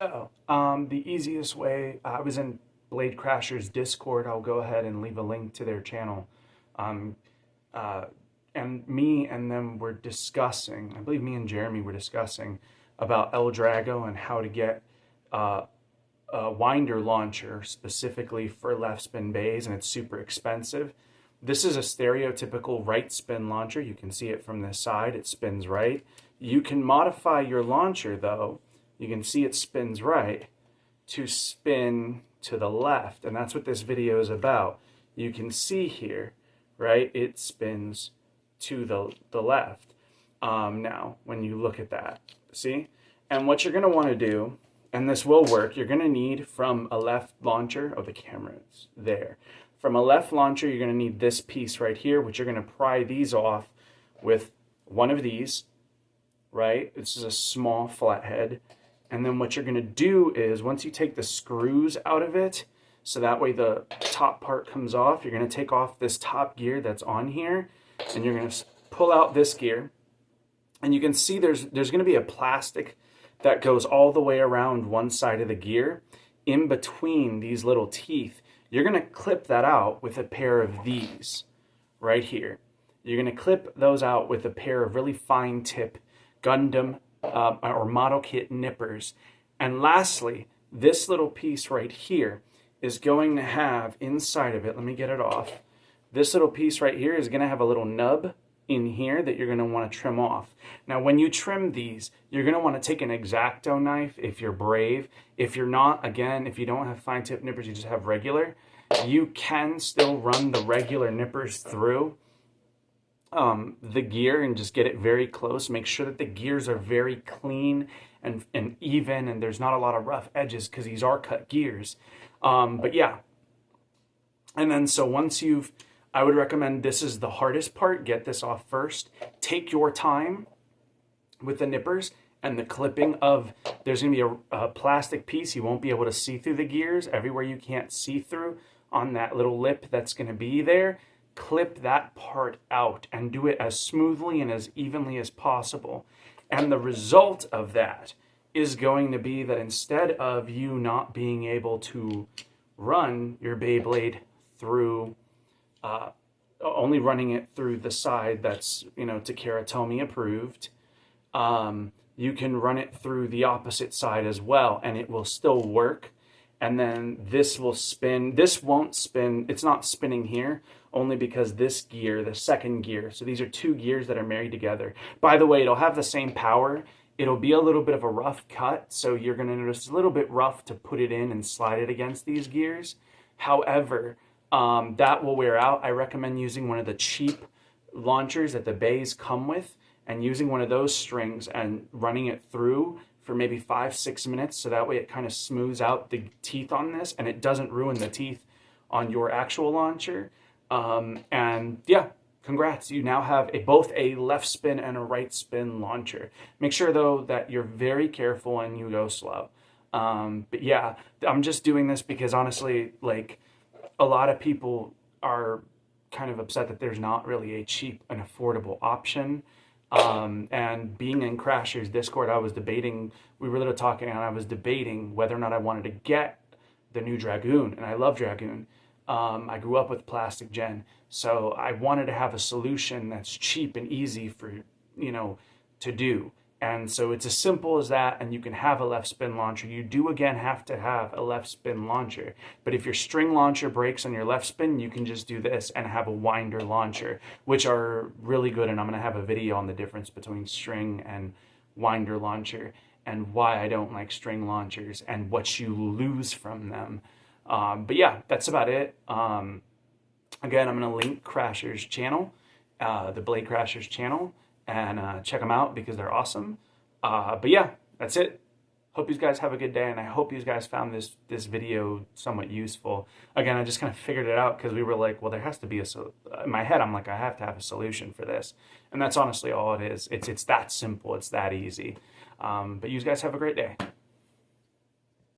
The easiest way, I was in Blade Crashers Discord. I'll go ahead and leave a link to their channel. Um, uh, and me and them were discussing, I believe me and Jeremy were discussing about El Drago and how to get uh, a winder launcher specifically for left spin bays, and it's super expensive. This is a stereotypical right spin launcher. You can see it from this side, it spins right. You can modify your launcher though. You can see it spins right to spin to the left, and that's what this video is about. You can see here, right, it spins to the left. Now, when you look at that, see? And what you're gonna wanna do, and this will work, you're gonna need from a left launcher, oh, the camera's there. From a left launcher, you're gonna need this piece right here, which you're gonna pry these off with one of these, right? This is a small flathead. And then what you're gonna do is, once you take the screws out of it, so that way the top part comes off, you're gonna take off this top gear that's on here, and you're gonna pull out this gear. And you can see there's gonna be a plastic that goes all the way around one side of the gear. In between these little teeth, you're gonna clip that out with a pair of these right here. You're gonna clip those out with a pair of really fine tip Gundam or model kit nippers. And lastly, this little piece right here is going to have inside of it, let me get it off. This little piece right here is gonna have a little nub in here that you're gonna wanna trim off. Now, when you trim these, you're gonna wanna take an X-Acto knife if you're brave. If you're not, again, if you don't have fine tip nippers, you just have regular, you can still run the regular nippers through the gear and just get it very close. Make sure that the gears are very clean and even, and there's not a lot of rough edges because these are cut gears. But yeah, and then so once I would recommend, this is the hardest part, get this off first. Take your time with the nippers and the clipping of, there's gonna be a plastic piece, you won't be able to see through the gears. Everywhere you can't see through on that little lip that's gonna be there, clip that part out and do it as smoothly and as evenly as possible. And the result of that is going to be that instead of you not being able to run your Beyblade through, only running it through the side that's, Takara Tomy approved, you can run it through the opposite side as well, and it will still work. And then this will spin. This won't spin. It's not spinning here, only because this gear, the second gear, so these are two gears that are married together. By the way, it'll have the same power. It'll be a little bit of a rough cut, so you're gonna notice it's a little bit rough to put it in and slide it against these gears. However, that will wear out. I recommend using one of the cheap launchers that the bays come with, and using one of those strings and running it through for maybe 5-6 minutes, so that way it kind of smooths out the teeth on this and it doesn't ruin the teeth on your actual launcher. And yeah, congrats, you now have both a left spin and a right spin launcher. Make sure though that you're very careful and you go slow. But yeah, I'm just doing this because honestly, like, a lot of people are kind of upset that there's not really a cheap and affordable option. And being in Crashers Discord, we were literally talking, and I was debating whether or not I wanted to get the new Dragoon, and I love Dragoon. I grew up with Plastic Gen, so I wanted to have a solution that's cheap and easy for, to do. And so it's as simple as that, and you can have a left spin launcher. You do again have to have a left spin launcher, but if your string launcher breaks on your left spin, you can just do this and have a winder launcher, which are really good. And I'm gonna have a video on the difference between string and winder launcher and why I don't like string launchers and what you lose from them. But yeah, that's about it. Again, I'm gonna link Crashers channel, the Blade Crashers channel, and check them out because they're awesome. But yeah, that's it. Hope you guys have a good day, and I hope you guys found this video somewhat useful. Again, I just kind of figured it out because we were like, well, there has to be in my head, I'm like, I have to have a solution for this. And that's honestly all it is. It's that simple. It's that easy. But you guys have a great day.